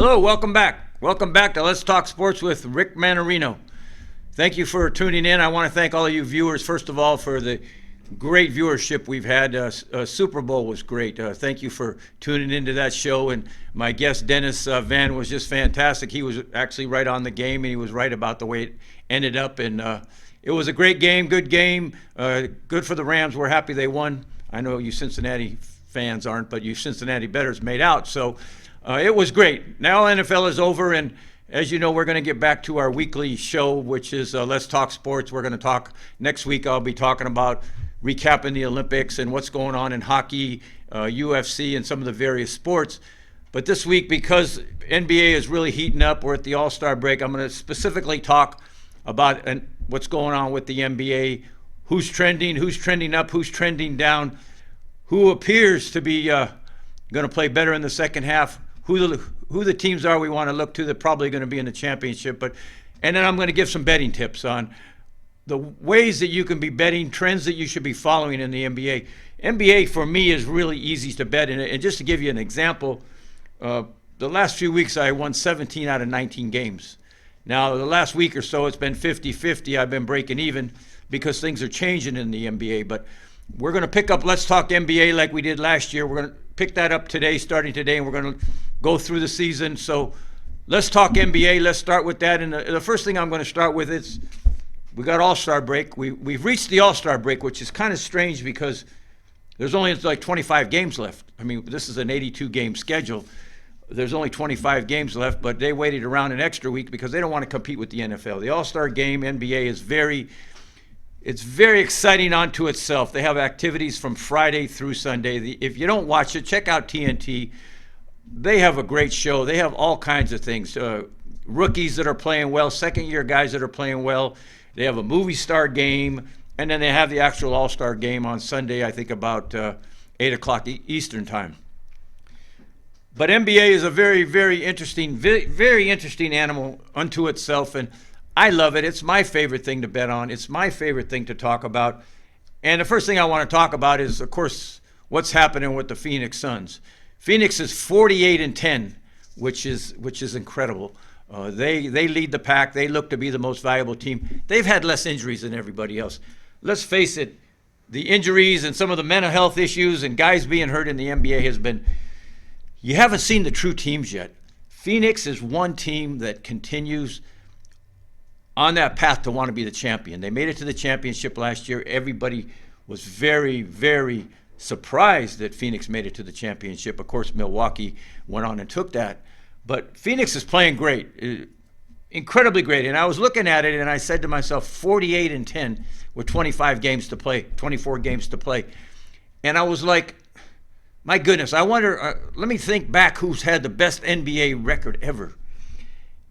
Hello, welcome back. Welcome back to Let's Talk Sports with Rick Manarino. Thank you for tuning in. I want to thank all of you viewers, first of all, for the great viewership we've had. Super Bowl was great. Thank you for tuning into that show. And my guest, Dennis Van, was just fantastic. He was actually right on the game, and he was right about the way it ended up. And it was a great game, good game. Good for the Rams. We're happy they won. I know you Cincinnati fans aren't, but you Cincinnati bettors made out. So it was great. Now NFL is over, and as you know, we're going to get back to our weekly show, which is Let's Talk Sports. We're going to talk next week. I'll be talking about recapping the Olympics and what's going on in hockey, UFC, and some of the various sports. But this week, because NBA is really heating up, we're at the All-Star break, I'm going to specifically talk about what's going on with the NBA, who's trending up, who's trending down, who appears to be going to play better in the second half, who the teams are we want to look to that are probably going to be in the championship. And then I'm going to give some betting tips on the ways that you can be betting, trends that you should be following in the NBA. NBA, for me, is really easy to bet. And just to give you an example, the last few weeks I won 17 out of 19 games. Now, the last week or so, it's been 50-50. I've been breaking even because things are changing in the NBA. But we're going to pick up Let's Talk NBA like we did last year. We're going to pick that up today, starting today, and we're going to go through the season. So let's talk NBA. Let's start with that. And the first thing I'm going to start with is we got All-Star break. We've reached the All-Star break, which is kind of strange because there's only like 25 games left. I mean, this is an 82-game schedule. There's only 25 games left, but they waited around an extra week because they don't want to compete with the NFL. The All-Star game, NBA, is very exciting unto itself. They have activities from Friday through Sunday. If you don't watch it, check out TNT. They have a great show. They have all kinds of things. Rookies that are playing well, second-year guys that are playing well. They have a movie star game, and then they have the actual All-Star game on Sunday, I think about 8 o'clock Eastern time. But NBA is a very, very interesting animal unto itself, and I love it. It's my favorite thing to bet on. It's my favorite thing to talk about. And the first thing I want to talk about is, of course, what's happening with the Phoenix Suns. Phoenix is 48-10, which is incredible. They lead the pack. They look to be the most valuable team. They've had less injuries than everybody else. Let's face it, the injuries and some of the mental health issues and guys being hurt in the NBA has been, you haven't seen the true teams yet. Phoenix is one team that continues on that path to want to be the champion. They made it to the championship last year. Everybody was very, very surprised that Phoenix made it to the championship. Of course, Milwaukee went on and took that. But Phoenix is playing great, incredibly great. And I was looking at it, and I said to myself, 48-10 with 25 games to play, 24 games to play. And I was like, my goodness, I wonder, let me think back who's had the best NBA record ever.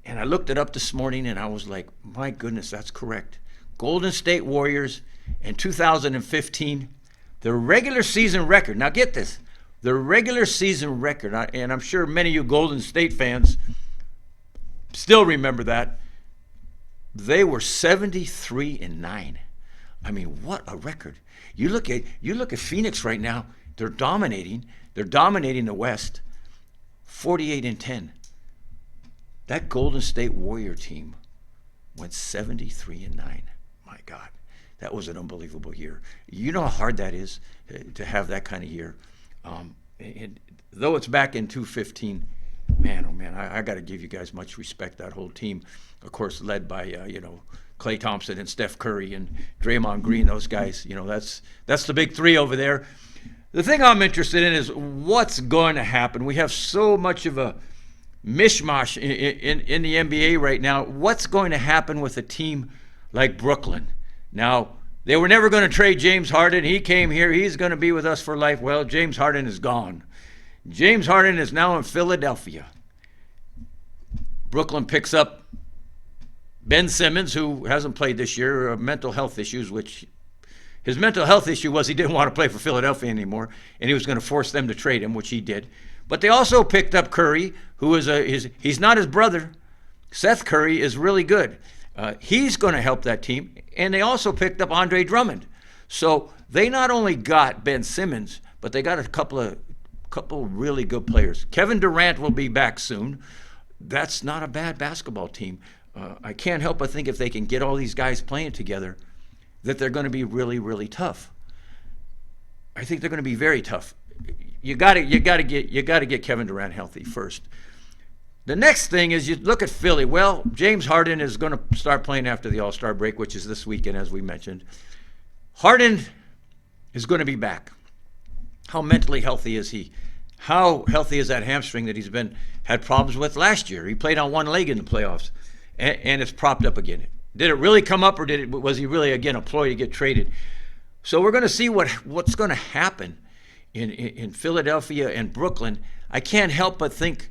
And I looked it up this morning, and I was like, my goodness, that's correct. Golden State Warriors in 2015, the regular season record. Now get this, the regular season record, and I'm sure many of you Golden State fans still remember that, they were 73-9. I mean, what a record. You look at Phoenix right now, they're dominating the West, 48-10. That Golden State Warrior team went 73-9. My God, that was an unbelievable year. You know how hard that is to have that kind of year. And though it's back in 2015, man, oh man, I got to give you guys much respect. That whole team, of course, led by Klay Thompson and Steph Curry and Draymond Green. Those guys, that's the big three over there. The thing I'm interested in is what's going to happen. We have so much of a mishmash in the NBA right now. What's going to happen with a team like Brooklyn? Now, they were never going to trade James Harden. He came here. He's going to be with us for life. Well, James Harden is gone. James Harden is now in Philadelphia. Brooklyn picks up Ben Simmons, who hasn't played this year, mental health issues, which his mental health issue was he didn't want to play for Philadelphia anymore, and he was going to force them to trade him, which he did. But they also picked up Curry, who is he's not his brother. Seth Curry is really good. He's going to help that team. And they also picked up Andre Drummond. So they not only got Ben Simmons, but they got a couple really good players. Kevin Durant will be back soon. that's not a bad basketball team. I can't help but think if they can get all these guys playing together, that they're going to be really, really tough. I think they're going to be very tough. You got to get Kevin Durant healthy first. The next thing is you look at Philly. Well, James Harden is going to start playing after the All-Star break, which is this weekend, as we mentioned. Harden is going to be back. How mentally healthy is he? How healthy is that hamstring that he's had problems with last year? He played on one leg in the playoffs, and it's propped up again. Did it really come up, or was he really, again, a ploy to get traded? So we're going to see what's going to happen in Philadelphia and Brooklyn. I can't help but think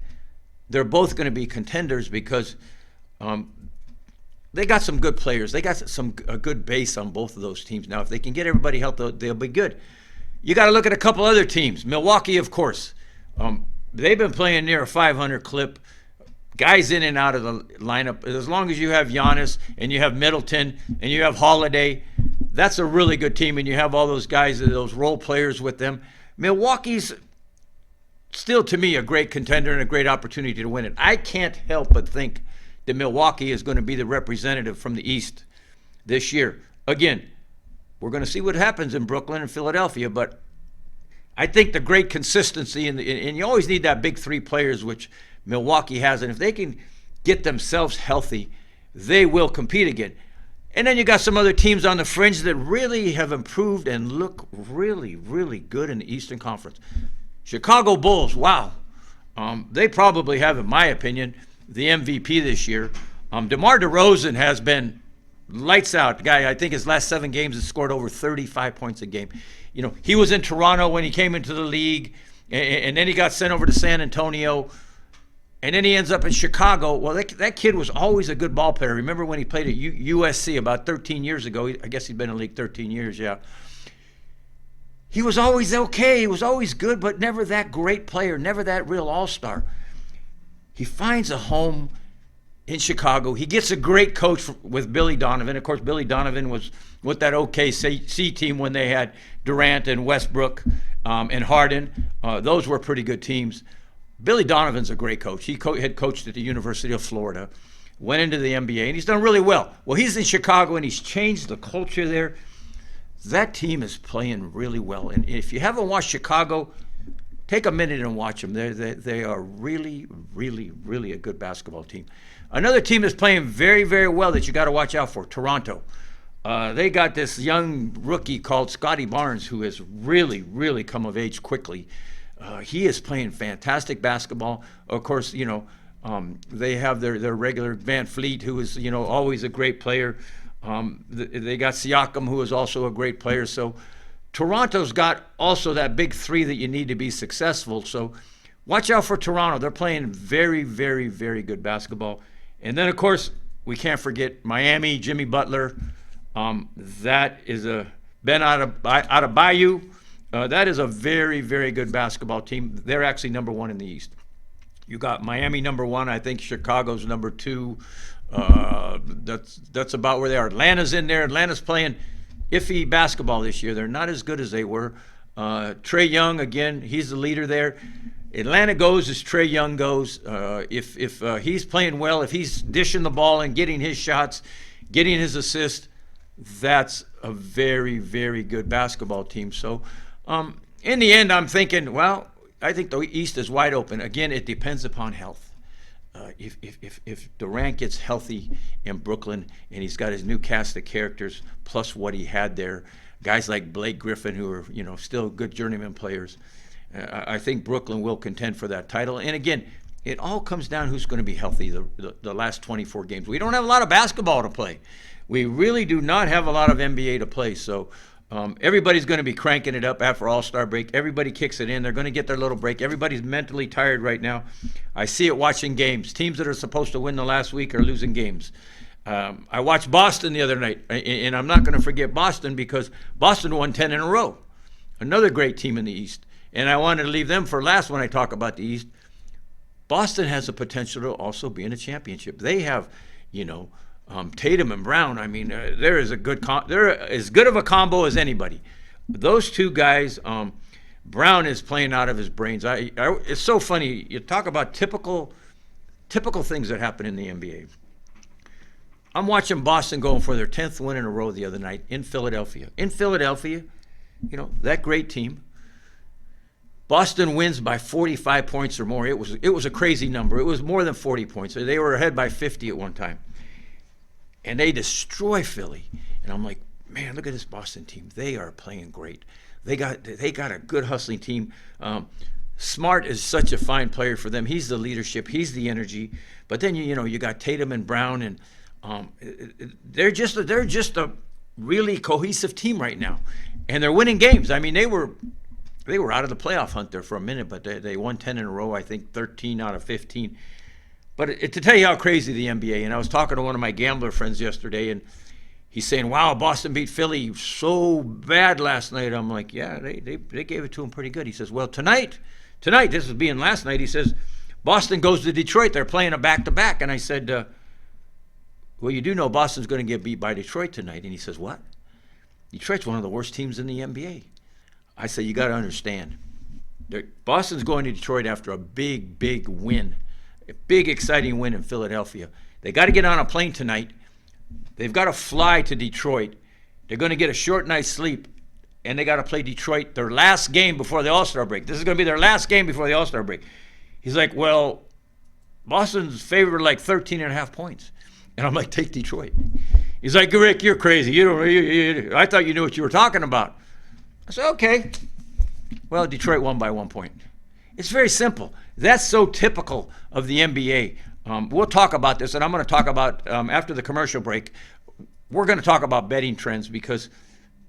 they're both going to be contenders because they got some good players. They got a good base on both of those teams. Now, if they can get everybody healthy, they'll be good. You got to look at a couple other teams. Milwaukee, of course. They've been playing near a 500 clip. Guys in and out of the lineup. As long as you have Giannis and you have Middleton and you have Holiday, that's a really good team. And you have all those guys, those role players with them. Milwaukee's still, to me, a great contender and a great opportunity to win it. I can't help but think that Milwaukee is going to be the representative from the East this year. Again, we're going to see what happens in Brooklyn and Philadelphia, but I think the great consistency, and you always need that big three players, which Milwaukee has, and if they can get themselves healthy, they will compete again. And then you got some other teams on the fringe that really have improved and look really, really good in the Eastern Conference. Chicago Bulls, wow. They probably have, in my opinion, the MVP this year. DeMar DeRozan has been lights out. The guy, I think his last 7 games has scored over 35 points a game. You know, he was in Toronto when he came into the league, and then he got sent over to San Antonio, and then he ends up in Chicago. Well, that kid was always a good ball player. Remember when he played at USC about 13 years ago? I guess he'd been in the league 13 years, yeah. He was always okay. He was always good, but never that great player, never that real all-star. He finds a home in Chicago. He gets a great coach with Billy Donovan. Of course, Billy Donovan was with that OKC team when they had Durant and Westbrook and Harden. Those were pretty good teams. Billy Donovan's a great coach. He had coached at the University of Florida, went into the NBA, and he's done really well. Well, he's in Chicago, and he's changed the culture there. That team is playing really well. And if you haven't watched Chicago, take a minute and watch them. They are really, really, really a good basketball team. Another team that's playing very, very well that you got to watch out for, Toronto. They got this young rookie called Scotty Barnes who has really, really come of age quickly. He is playing fantastic basketball. Of course, you know, they have their regular Van Fleet, who is, you know, always a great player. They got Siakam, who is also a great player. So Toronto's got also that big three that you need to be successful. So watch out for Toronto. They're playing very, very, very good basketball. And then, of course, we can't forget Miami, Jimmy Butler. That is Ben out of Bayou. That is a very, very good basketball team. They're actually number 1 in the East. You got Miami number 1. I think Chicago's number 2. That's about where they are. Atlanta's in there. Atlanta's playing iffy basketball this year. They're not as good as they were. Trae Young, again, he's the leader there. Atlanta goes as Trae Young goes. If he's playing well, if he's dishing the ball and getting his shots, getting his assist, that's a very, very good basketball team. So in the end, I'm thinking, well, I think the East is wide open. Again, it depends upon health. If Durant gets healthy in Brooklyn and he's got his new cast of characters plus what he had there, guys like Blake Griffin who are, you know, still good journeyman players, I think Brooklyn will contend for that title. And again, it all comes down who's going to be healthy the last 24 games. We don't have a lot of basketball to play. We really do not have a lot of NBA to play. So everybody's going to be cranking it up after All-Star break. Everybody kicks it in. They're going to get their little break. Everybody's mentally tired right now. I see it watching games. Teams that are supposed to win the last week are losing games. I watched Boston the other night, and I'm not going to forget Boston because Boston won 10 in a row. Another great team in the East. And I wanted to leave them for last when I talk about the East. Boston has the potential to also be in a championship. They have, you know, Tatum and Brown. I mean, they're as good of a combo as anybody. Those two guys, Brown is playing out of his brains. It's so funny. You talk about typical typical things that happen in the NBA. I'm watching Boston going for their 10th win in a row the other night in Philadelphia. In Philadelphia, that great team. Boston wins by 45 points or more. It was a crazy number. It was more than 40 points. They were ahead by 50 at one time. And they destroy Philly. And I'm like, man, look at this Boston team. They are playing great. They got a good hustling team. Smart is such a fine player for them. He's the leadership. He's the energy. But then you got Tatum and Brown, and they're just a really cohesive team right now, and they're winning games. I mean, they were out of the playoff hunt there for a minute, but they won 10 in a row. I think 13 out of 15. But to tell you how crazy the NBA, and I was talking to one of my gambler friends yesterday, and he's saying, wow, Boston beat Philly so bad last night. I'm like, yeah, they gave it to them pretty good. He says, well, tonight, this is being last night, he says, Boston goes to Detroit. They're playing a back-to-back. And I said, well, you do know Boston's going to get beat by Detroit tonight. And he says, what? Detroit's one of the worst teams in the NBA. I said, you got to understand. Boston's going to Detroit after a big, big win, a big, exciting win in Philadelphia. They got to get on a plane tonight. They've got to fly to Detroit. They're going to get a short night's sleep, and they got to play Detroit their last game before the All-Star break. This is going to be their last game before the All-Star break. He's like, well, Boston's favored like 13.5 points. And I'm like, take Detroit. He's like, Rick, you're crazy. I thought you knew what you were talking about. I said, okay. Well, Detroit won by 1 point. It's very simple. That's so typical of the NBA. We'll talk about this, and I'm going to talk about, after the commercial break, we're going to talk about betting trends, because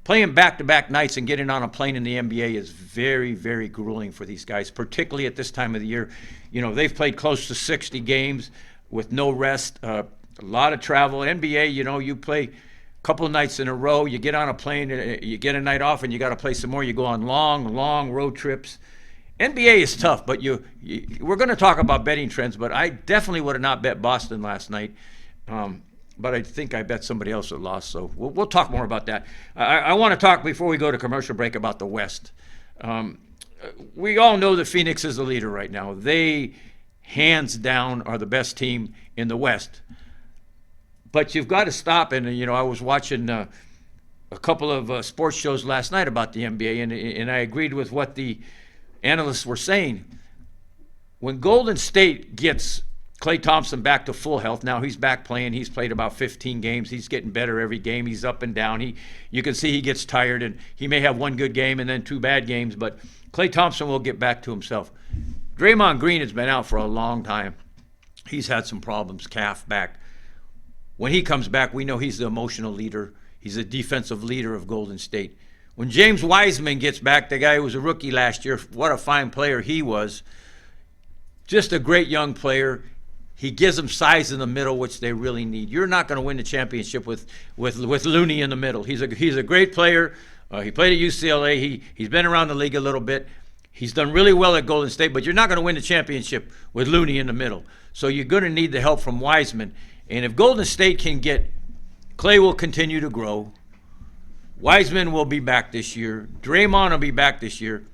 playing back-to-back nights and getting on a plane in the NBA is very, very grueling for these guys, particularly at this time of the year. They've played close to 60 games with no rest, a lot of travel. NBA, you play a couple of nights in a row, you get on a plane, you get a night off, and you got to play some more. You go on long, long road trips. NBA is tough, but we're going to talk about betting trends, but I definitely would have not bet Boston last night. But I think I bet somebody else that lost, so we'll talk more about that. I want to talk, before we go to commercial break, about the West. We all know that Phoenix is the leader right now. They, hands down, are the best team in the West. But you've got to stop, and I was watching a couple of sports shows last night about the NBA, and I agreed with what the analysts were saying. When Golden State gets Klay Thompson back to full health, now he's back playing. He's played about 15 games. He's getting better every game. He's up and down. You can see he gets tired, and he may have one good game and then 2 bad games, but Klay Thompson will get back to himself. Draymond Green has been out for a long time. He's had some problems, calf, back. When he comes back, we know he's the emotional leader. He's a defensive leader of Golden State. When James Wiseman gets back, the guy who was a rookie last year, what a fine player he was. Just a great young player. He gives them size in the middle, which they really need. You're not going to win the championship with Looney in the middle. He's a great player. He played at UCLA. He's been around the league a little bit. He's done really well at Golden State, but you're not going to win the championship with Looney in the middle. So you're going to need the help from Wiseman. And if Golden State can get, Klay will continue to grow. Wiseman will be back this year. Draymond will be back this year.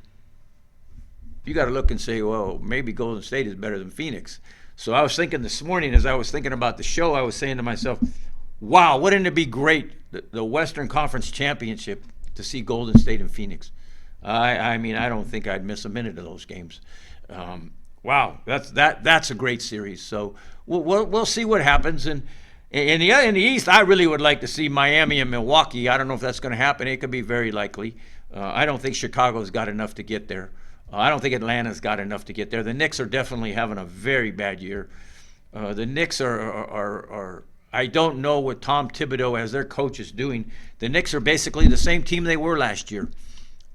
You got to look and say, well, maybe Golden State is better than Phoenix. So I was thinking this morning, as I was thinking about the show, I was saying to myself, wow, wouldn't it be great, the Western Conference Championship, to see Golden State and Phoenix? I mean, I don't think I'd miss a minute of those games. Wow, that's a great series. So we'll see what happens. And in the East, I really would like to see Miami and Milwaukee. I don't know if that's going to happen. It could be very likely. I don't think Chicago's got enough to get there. I don't think Atlanta's got enough to get there. The Knicks are definitely having a very bad year. The Knicks are I don't know what Tom Thibodeau as their coach is doing. The Knicks are basically the same team they were last year.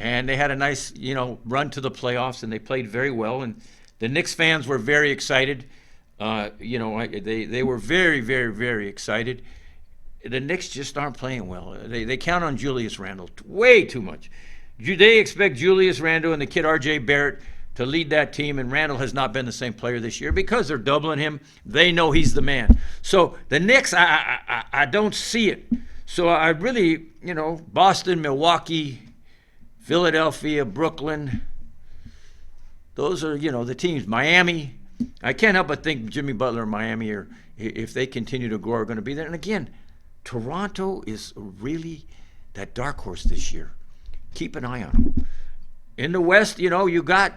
And they had a nice, run to the playoffs, and they played very well. And the Knicks fans were very excited. They were very, very, very excited. The Knicks just aren't playing well. They count on Julius Randle way too much. They expect Julius Randle and the kid R.J. Barrett to lead that team, and Randle has not been the same player this year because they're doubling him. They know he's the man. So the Knicks, I don't see it. So I really, Boston, Milwaukee, Philadelphia, Brooklyn, those are, the teams. Miami, I can't help but think Jimmy Butler and Miami are, if they continue to grow, are going to be there. And again, Toronto is really that dark horse this year. Keep an eye on them. In the West, you got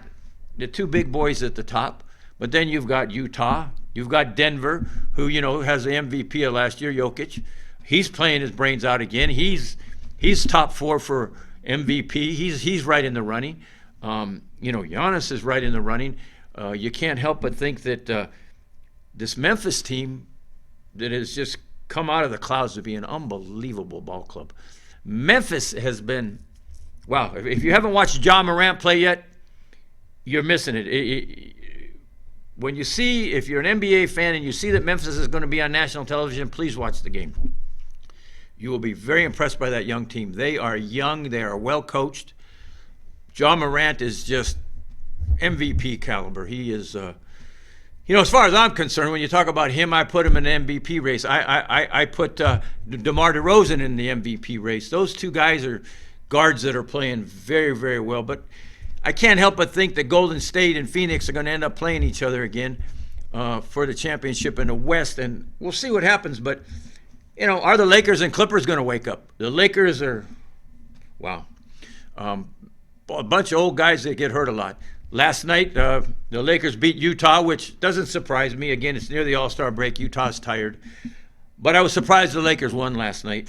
the two big boys at the top, but then you've got Utah, you've got Denver, who has the MVP of last year, Jokic. He's playing his brains out again. He's top 4 for MVP. He's right in the running. Giannis is right in the running. You can't help but think that this Memphis team that has just come out of the clouds to be an unbelievable ball club. Memphis has been, wow, if you haven't watched Ja Morant play yet, you're missing it. When you see, if you're an NBA fan and you see that Memphis is going to be on national television, please watch the game. You will be very impressed by that young team. They are young. They are well coached. Ja Morant is just MVP caliber. He is, as far as I'm concerned, when you talk about him, I put him in the MVP race. I put DeMar DeRozan in the MVP race. Those two guys are guards that are playing very, very well. But I can't help but think that Golden State and Phoenix are going to end up playing each other again for the championship in the West. And we'll see what happens. But, are the Lakers and Clippers going to wake up? The Lakers are, wow, a bunch of old guys that get hurt a lot. Last night, the Lakers beat Utah, which doesn't surprise me. Again, it's near the All-Star break. Utah's tired. But I was surprised the Lakers won last night.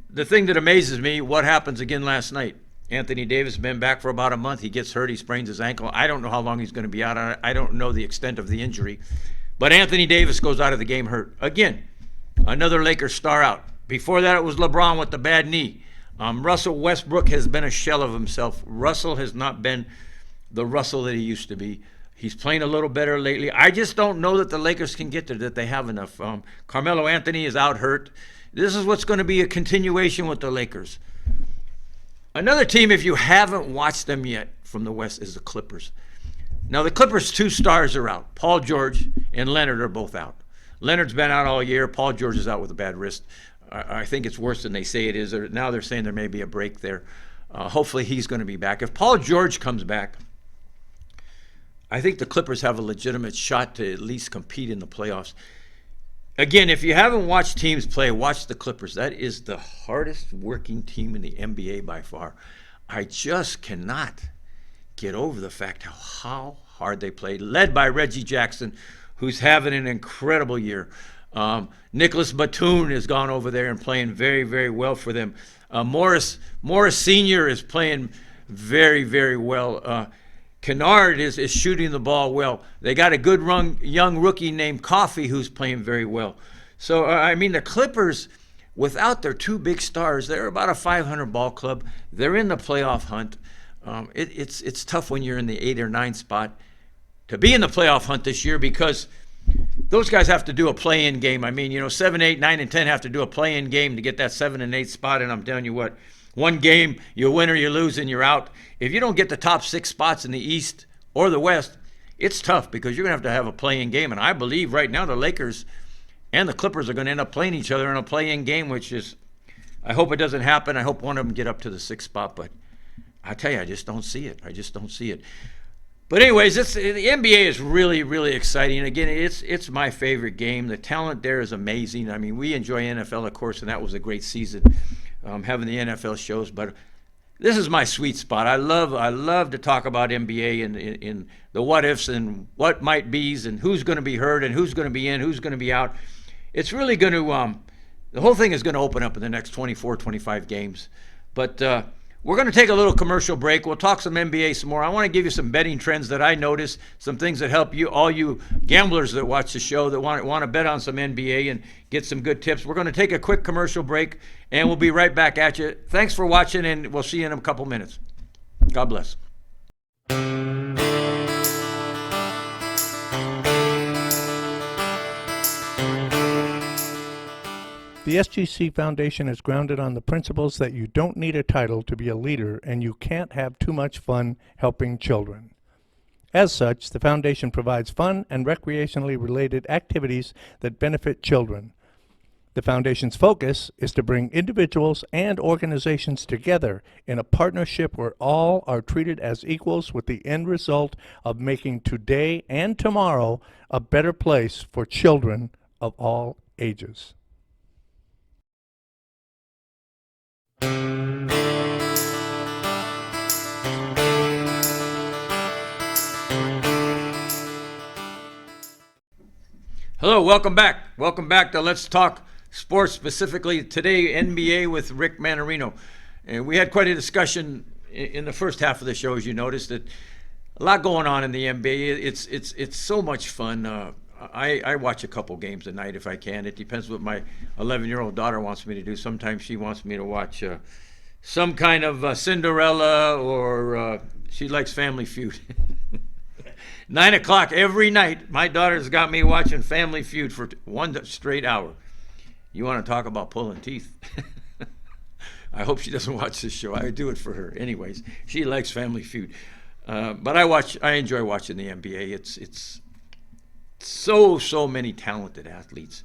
The thing that amazes me, what happens again last night? Anthony Davis has been back for about a month. He gets hurt. He sprains his ankle. I don't know how long he's going to be out. I don't know the extent of the injury. But Anthony Davis goes out of the game hurt. Again, another Lakers star out. Before that, it was LeBron with the bad knee. Russell Westbrook has been a shell of himself. Russell has not been the Russell that he used to be. He's playing a little better lately. I just don't know that the Lakers can get there, that they have enough. Carmelo Anthony is out hurt. This is what's going to be a continuation with the Lakers. Another team, if you haven't watched them yet from the West, is the Clippers. Now, the Clippers' 2 stars are out. Paul George and Leonard are both out. Leonard's been out all year. Paul George is out with a bad wrist. I think it's worse than they say it is. Now they're saying there may be a break there. Hopefully he's going to be back. If Paul George comes back, I think the Clippers have a legitimate shot to at least compete in the playoffs. Again, if you haven't watched teams play, watch the Clippers. That is the hardest working team in the NBA by far. I just cannot get over the fact how hard they play, led by Reggie Jackson, who's having an incredible year. Nicholas Batum has gone over there and playing very, very well for them. Morris Sr. is playing very, very well. Kennard is shooting the ball well. They got a good young rookie named Coffey who's playing very well. So, the Clippers, without their 2 big stars, they're about a 500 ball club. They're in the playoff hunt. It's tough when you're in the 8 or 9 spot to be in the playoff hunt this year because those guys have to do a play-in game. 7, 8, 9, and 10 have to do a play-in game to get that 7 and 8 spot, and I'm telling you what, one game, you win or you lose and you're out. If you don't get the top 6 spots in the East or the West, it's tough because you're going to have a play-in game. And I believe right now the Lakers and the Clippers are going to end up playing each other in a play-in game, which is, I hope it doesn't happen. I hope one of them get up to the 6th spot. But I tell you, I just don't see it. But anyways, the NBA is really, really exciting. Again, it's my favorite game. The talent there is amazing. We enjoy NFL, of course, and that was a great season, having the NFL shows. But this is my sweet spot. I love to talk about NBA and in the what ifs and what might be's and who's going to be hurt and who's going to be in, who's going to be out. It's really going to the whole thing is going to open up in the next 24, 25 games. But we're going to take a little commercial break. We'll talk some NBA some more. I want to give you some betting trends that I noticed, some things that help you, all you gamblers that watch the show that want to bet on some NBA and get some good tips. We're going to take a quick commercial break, and we'll be right back at you. Thanks for watching, and we'll see you in a couple minutes. God bless. The SGC Foundation is grounded on the principles that you don't need a title to be a leader and you can't have too much fun helping children. As such, the Foundation provides fun and recreationally related activities that benefit children. The foundation's focus is to bring individuals and organizations together in a partnership where all are treated as equals, with the end result of making today and tomorrow a better place for children of all ages. Hello, welcome back. Welcome back to Let's Talk Sports, specifically today NBA with Rick Manarino. And we had quite a discussion in the first half of the show, as you noticed, that a lot going on in the NBA. It's so much fun. I watch a couple games a night if I can. It depends what my 11-year-old daughter wants me to do. Sometimes she wants me to watch some kind of Cinderella, or she likes Family Feud. 9 o'clock every night, my daughter's got me watching Family Feud for 1 straight hour. You want to talk about pulling teeth? I hope she doesn't watch this show. I do it for her. Anyways, she likes Family Feud. But I enjoy watching the NBA. It's so many talented athletes.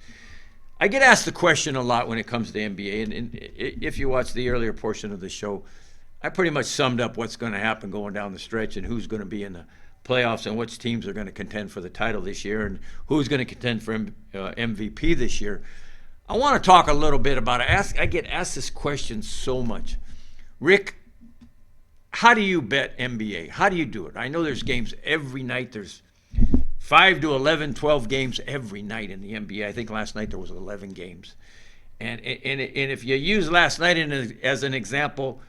I get asked the question a lot when it comes to NBA, and if you watch the earlier portion of the show, I pretty much summed up what's going to happen going down the stretch and who's going to be in the playoffs and which teams are going to contend for the title this year and who's going to contend for MVP this year. I want to talk a little bit about it. I get asked this question so much. Rick, how do you bet NBA? How do you do it? I know there's games every night. There's 5 to 11, 12 games every night in the NBA. I think last night there was 11 games. And if you use last night as an example,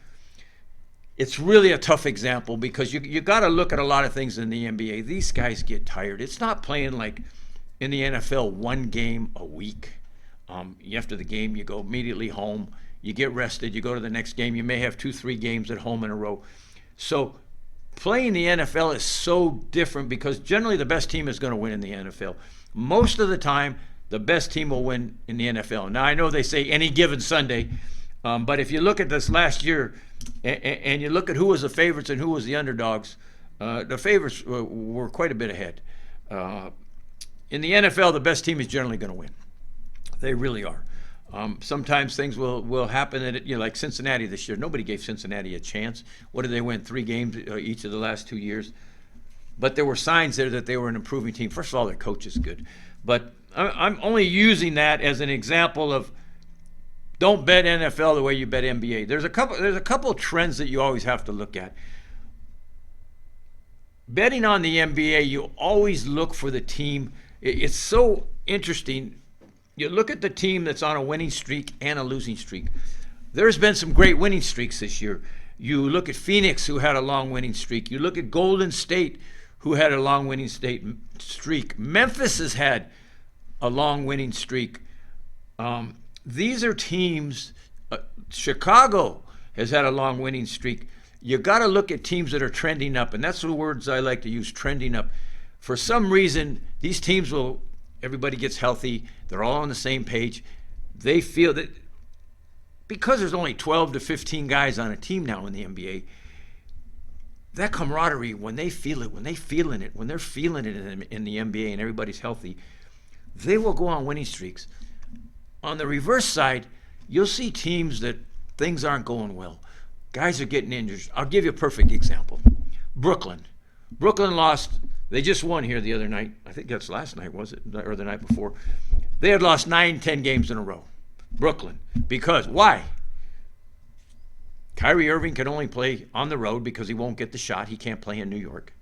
it's really a tough example because you got to look at a lot of things in the NBA. These guys get tired. It's not playing like in the NFL, 1 game a week. After the game, you go immediately home. You get rested. You go to the next game. You may have 2-3 games at home in a row. So playing the NFL is so different because generally the best team is going to win in the NFL. Most of the time, the best team will win in the NFL. Now, I know they say any given Sunday, but if you look at this last year and you look at who was the favorites and who was the underdogs, the favorites were quite a bit ahead. In the NFL, the best team is generally going to win. They really are. Sometimes things will happen like Cincinnati this year. Nobody gave Cincinnati a chance. What did they win? 3 games each of the last 2 years. But there were signs there that they were an improving team. First of all, their coach is good. But I'm only using that as an example of don't bet NFL the way you bet NBA. There's a couple of trends that you always have to look at. Betting on the NBA, you always look for the team. It's so interesting. You look at the team that's on a winning streak and a losing streak. There's been some great winning streaks this year. You look at Phoenix, who had a long winning streak. You look at Golden State, who had a long winning streak. Memphis has had a long winning streak. These are teams. Chicago has had a long winning streak. You got to look at teams that are trending up, and that's the words I like to use, trending up. For some reason, these teams will, everybody gets healthy, they're all on the same page. They feel that because there's only 12 to 15 guys on a team now in the NBA, that camaraderie, when they feel it, when they're feeling it in the NBA and everybody's healthy, they will go on winning streaks. On the reverse side, you'll see teams that things aren't going well. Guys are getting injured. I'll give you a perfect example. Brooklyn. Brooklyn lost. They just won here the other night. I think that's last night, was it? Or the night before. They had lost 9-10 games in a row. Brooklyn. Because, why? Kyrie Irving can only play on the road because he won't get the shot. He can't play in New York.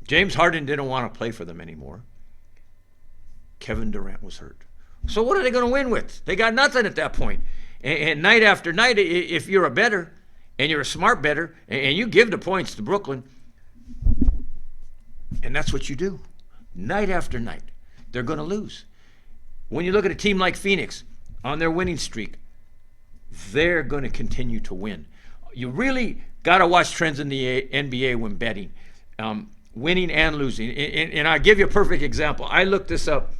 James Harden didn't want to play for them anymore. Kevin Durant was hurt. So what are they going to win with? They got nothing at that point. And night after night, if you're a bettor and you're a smart bettor and you give the points to Brooklyn, and that's what you do, night after night, they're going to lose. When you look at a team like Phoenix on their winning streak, they're going to continue to win. You really got to watch trends in the NBA when betting, winning and losing. And I'll give you a perfect example. I looked this up.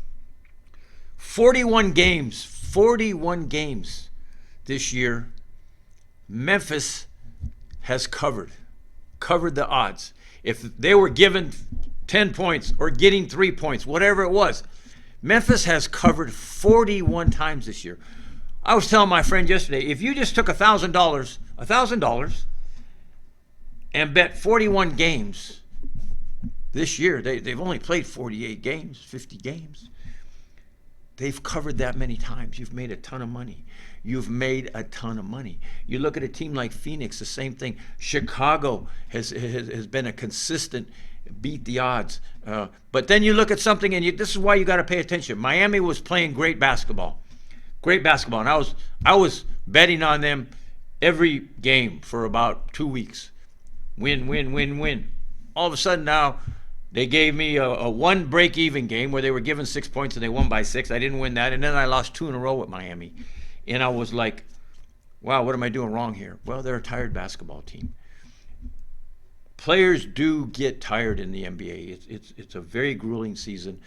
41 games this year, Memphis has covered the odds. If they were given 10 points or getting 3 points, whatever it was, Memphis has covered 41 times this year. I was telling my friend yesterday, if you just took $1,000, and bet 41 games this year, they've only played 48 games, 50 games. They've covered that many times. You've made a ton of money. You've made a ton of money. You look at a team like Phoenix, the same thing. Chicago has been a consistent beat the odds. But then you look at something, and this is why you got to pay attention. Miami was playing great basketball, and I was betting on them every game for about 2 weeks. Win. All of a sudden now, they gave me a one break-even game where they were given 6 points and they won by 6. I didn't win that, and then I lost 2 in a row with Miami. And I was like, wow, what am I doing wrong here? Well, they're a tired basketball team. Players do get tired in the NBA. It's a very grueling season.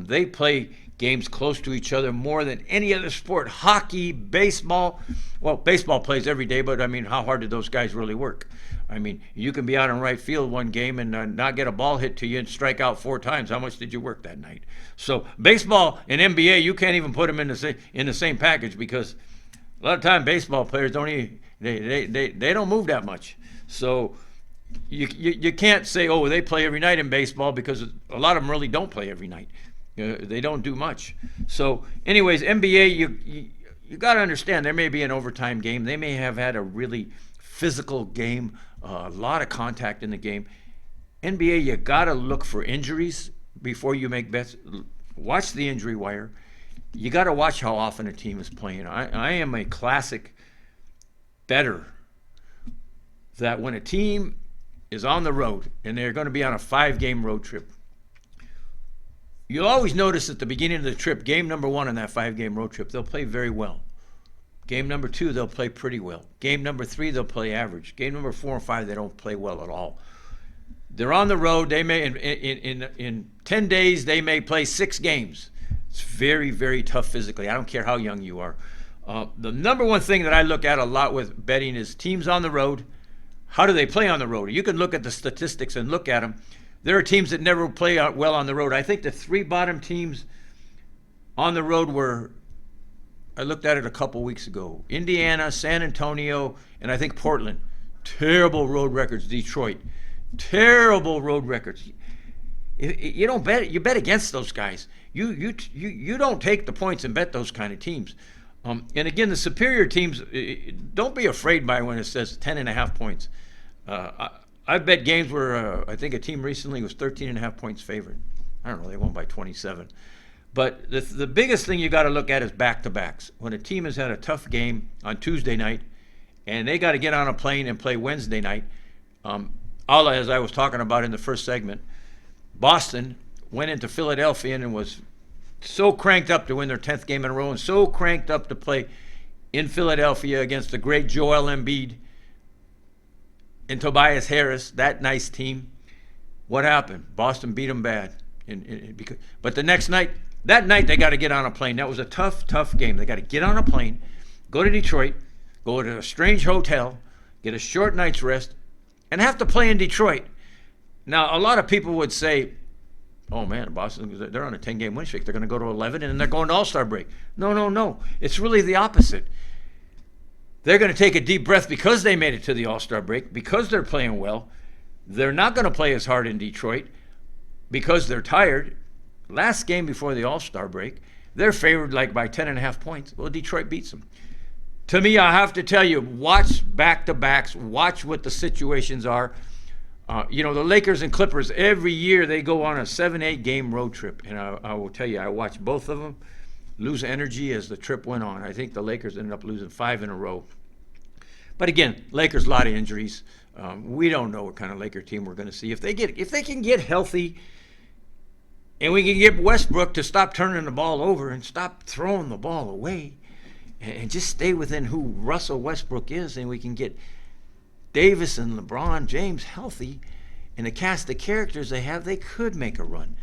They play games close to each other more than any other sport. Hockey, baseball. Well, baseball plays every day, but I mean, how hard did those guys really work? I mean, you can be out in right field one game and not get a ball hit to you and strike out 4 times. How much did you work that night? So baseball and NBA, you can't even put them in the same package, because a lot of time baseball players they don't move that much. So you can't say, oh, they play every night in baseball, because a lot of them really don't play every night. They don't do much. So anyways, NBA, you got to understand, there may be an overtime game. They may have had a really physical game, a lot of contact in the game. NBA, you got to look for injuries before you make bets. Watch the injury wire. You got to watch how often a team is playing. I am a classic bettor that when a team is on the road and they're going to be on a 5-game road trip, you'll always notice at the beginning of the trip, game number 1 on that 5-game road trip, they'll play very well. Game number 2, they'll play pretty well. Game number 3, they'll play average. Game number 4 and 5, they don't play well at all. They're on the road. They may in 10 days they may play 6 games. It's very, very tough physically. I don't care how young you are. The number one thing that I look at a lot with betting is teams on the road. How do they play on the road? You can look at the statistics and look at them. There are teams that never play out well on the road. I think the 3 bottom teams on the road were, I looked at it a couple weeks ago, Indiana, San Antonio, and I think Portland. Terrible road records. Detroit. Terrible road records. You don't bet. You bet against those guys. You don't take the points and bet those kind of teams. And again, the superior teams, don't be afraid by when it says 10.5 points. I've bet games where I think a team recently was 13.5 points favored. I don't know, they won by 27. But the biggest thing you got to look at is back-to-backs. When a team has had a tough game on Tuesday night and they got to get on a plane and play Wednesday night, as I was talking about in the first segment, Boston went into Philadelphia and was so cranked up to win their 10th game in a row and so cranked up to play in Philadelphia against the great Joel Embiid and Tobias Harris, that nice team. What happened? Boston beat them bad. But the next night, that night they got to get on a plane. That was a tough, tough game. They got to get on a plane, go to Detroit, go to a strange hotel, get a short night's rest, and have to play in Detroit. Now, a lot of people would say, oh man, Boston, they're on a 10-game win streak. They're going to go to 11, and then they're going to All-Star break. No. It's really the opposite. They're going to take a deep breath because they made it to the All-Star break, because they're playing well. They're not going to play as hard in Detroit because they're tired. Last game before the All-Star break, they're favored like by 10.5 points. Well, Detroit beats them. To me, I have to tell you, watch back-to-backs, watch what the situations are. The Lakers and Clippers, every year they go on a 7-8 game road trip. And I will tell you, I watched both of them lose energy as the trip went on. I think the Lakers ended up losing 5 in a row. But again, Lakers, a lot of injuries. We don't know what kind of Laker team we're going to see. If they can get healthy and we can get Westbrook to stop turning the ball over and stop throwing the ball away and just stay within who Russell Westbrook is, and we can get Davis and LeBron James healthy and the cast of characters they have, they could make a run.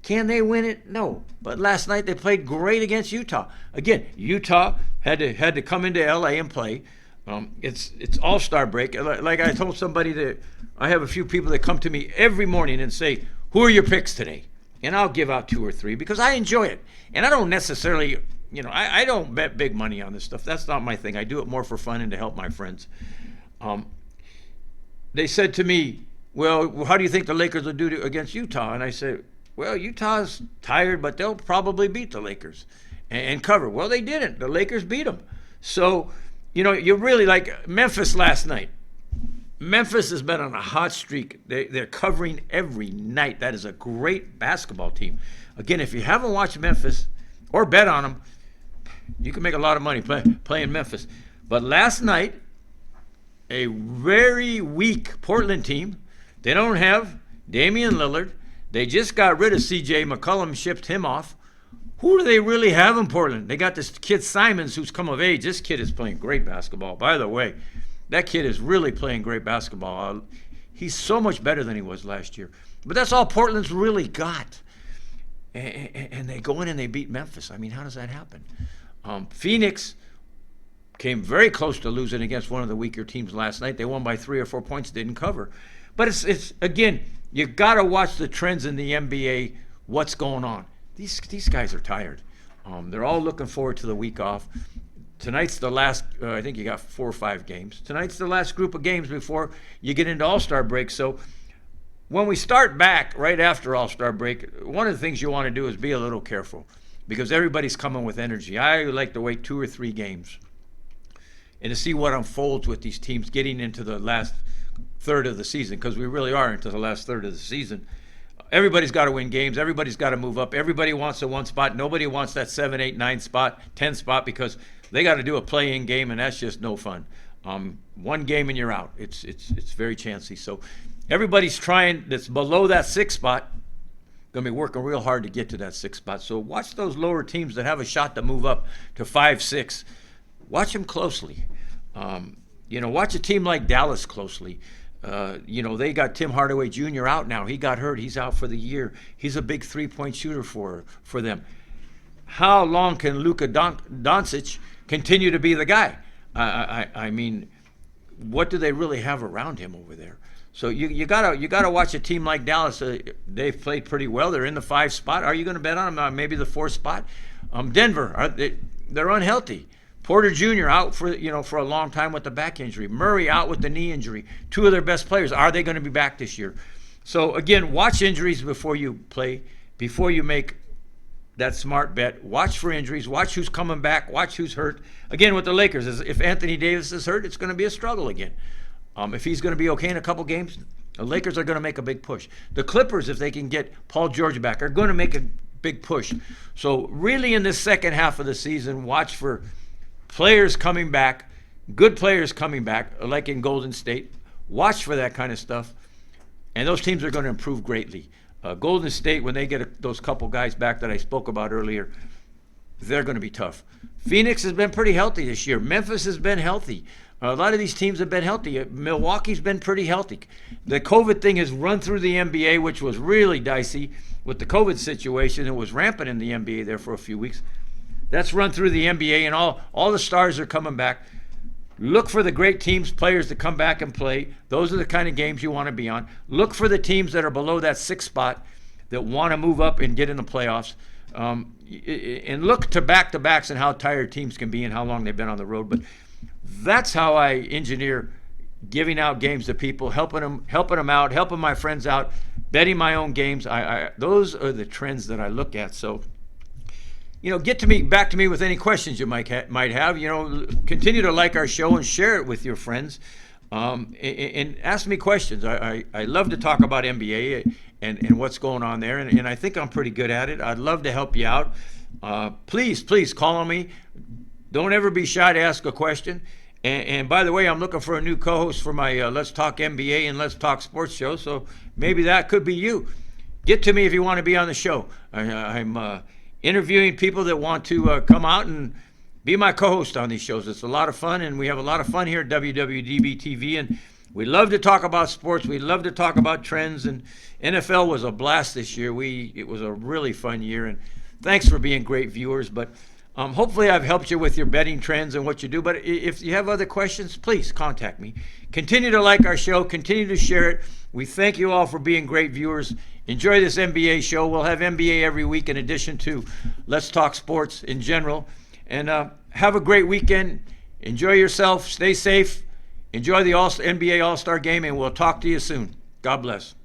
Can they win it? No. But last night they played great against Utah. Again, Utah had to come into LA and play. It's All-Star break. Like I told somebody that I have a few people that come to me every morning and say, who are your picks today? and I'll give out 2 or 3 because I enjoy it. And I don't necessarily, I don't bet big money on this stuff. That's not my thing. I do it more for fun and to help my friends. They said to me, well, how do you think the Lakers will do against Utah? And I said, well, Utah's tired, but they'll probably beat the Lakers and cover. Well, they didn't. The Lakers beat them. So, you really like Memphis last night. Memphis has been on a hot streak. They're covering every night. That is a great basketball team. Again, if you haven't watched Memphis or bet on them, you can make a lot of money playing Memphis. But last night, a very weak Portland team. They don't have Damian Lillard. They just got rid of C.J. McCollum, shipped him off. Who do they really have in Portland? They got this kid Simons who's come of age. This kid is playing great basketball. By the way, that kid is really playing great basketball. He's so much better than he was last year. But that's all Portland's really got. And they go in and they beat Memphis. I mean, how does that happen? Phoenix came very close to losing against one of the weaker teams last night. They won by 3 or 4 points, didn't cover. But it's again, you got to watch the trends in the NBA, what's going on. These guys are tired. They're all looking forward to the week off. Tonight's the last, I think you got 4 or 5 games. Tonight's the last group of games before you get into All-Star break. So when we start back right after All-Star break, one of the things you want to do is be a little careful because everybody's coming with energy. I like to wait 2 or 3 games and to see what unfolds with these teams getting into the last third of the season, because we really are into the last third of the season. Everybody's got to win games. Everybody's got to move up. Everybody wants a 1 spot. Nobody wants that 7, 8, 9 spot, 10 spot, because they got to do a play-in game, and that's just no fun. 1 game and you're out. It's very chancy. So everybody's trying, that's below that 6 spot, going to be working real hard to get to that 6 spot. So watch those lower teams that have a shot to move up to 5, 6. Watch them closely. Watch a team like Dallas closely. They got Tim Hardaway Jr. out now. He got hurt. He's out for the year. He's a big 3-point shooter for them. How long can Luka Doncic continue to be the guy? I mean, what do they really have around him over there? So you gotta watch a team like Dallas. They've played pretty well. They're in the 5 spot. Are you going to bet on them? Maybe the 4 spot. Denver, they're unhealthy. Porter Jr. out for a long time with the back injury. Murray out with the knee injury. 2 of their best players. Are they going to be back this year? So again, watch injuries before you play, before you make that smart bet. Watch for injuries. Watch who's coming back. Watch who's hurt. Again, with the Lakers, if Anthony Davis is hurt, it's going to be a struggle again. If he's going to be okay in a couple games, the Lakers are going to make a big push. The Clippers, if they can get Paul George back, are going to make a big push. So really in this second half of the season, watch for players coming back, good players coming back, like in Golden State. Watch for that kind of stuff. And those teams are going to improve greatly. Golden State, when they get those couple guys back that I spoke about earlier, they're going to be tough. Phoenix has been pretty healthy this year. Memphis has been healthy. A lot of these teams have been healthy. Milwaukee's been pretty healthy. The COVID thing has run through the NBA, which was really dicey with the COVID situation. It was rampant in the NBA there for a few weeks. That's run through the NBA, and all the stars are coming back. Look for the great teams, players to come back and play. Those are the kind of games you want to be on. Look for the teams that are below that 6 spot that want to move up and get in the playoffs. And look to back-to-backs and how tired teams can be and how long they've been on the road. But that's how I engineer giving out games to people, helping them out, helping my friends out, betting my own games. Those are the trends that I look at. So, get back to me with any questions you might have. Continue to like our show and share it with your friends, and ask me questions. I love to talk about NBA and what's going on there, and I think I'm pretty good at it. I'd love to help you out. Please call on me. Don't ever be shy to ask a question. And by the way, I'm looking for a new co-host for my Let's Talk NBA and Let's Talk Sports show, so maybe that could be you. Get to me if you want to be on the show. I'm interviewing people that want to come out and be my co-host on these shows. It's a lot of fun, and we have a lot of fun here at WWDBTV, and we love to talk about sports. We love to talk about trends, and NFL was a blast this year. It was a really fun year, and thanks for being great viewers. But Hopefully I've helped you with your betting trends and what you do, but if you have other questions, please contact me. Continue to like our show. Continue to share it. We thank you all for being great viewers. Enjoy this NBA show. We'll have NBA every week in addition to Let's Talk Sports in general. And have a great weekend. Enjoy yourself. Stay safe. Enjoy the NBA All-Star Game, and we'll talk to you soon. God bless.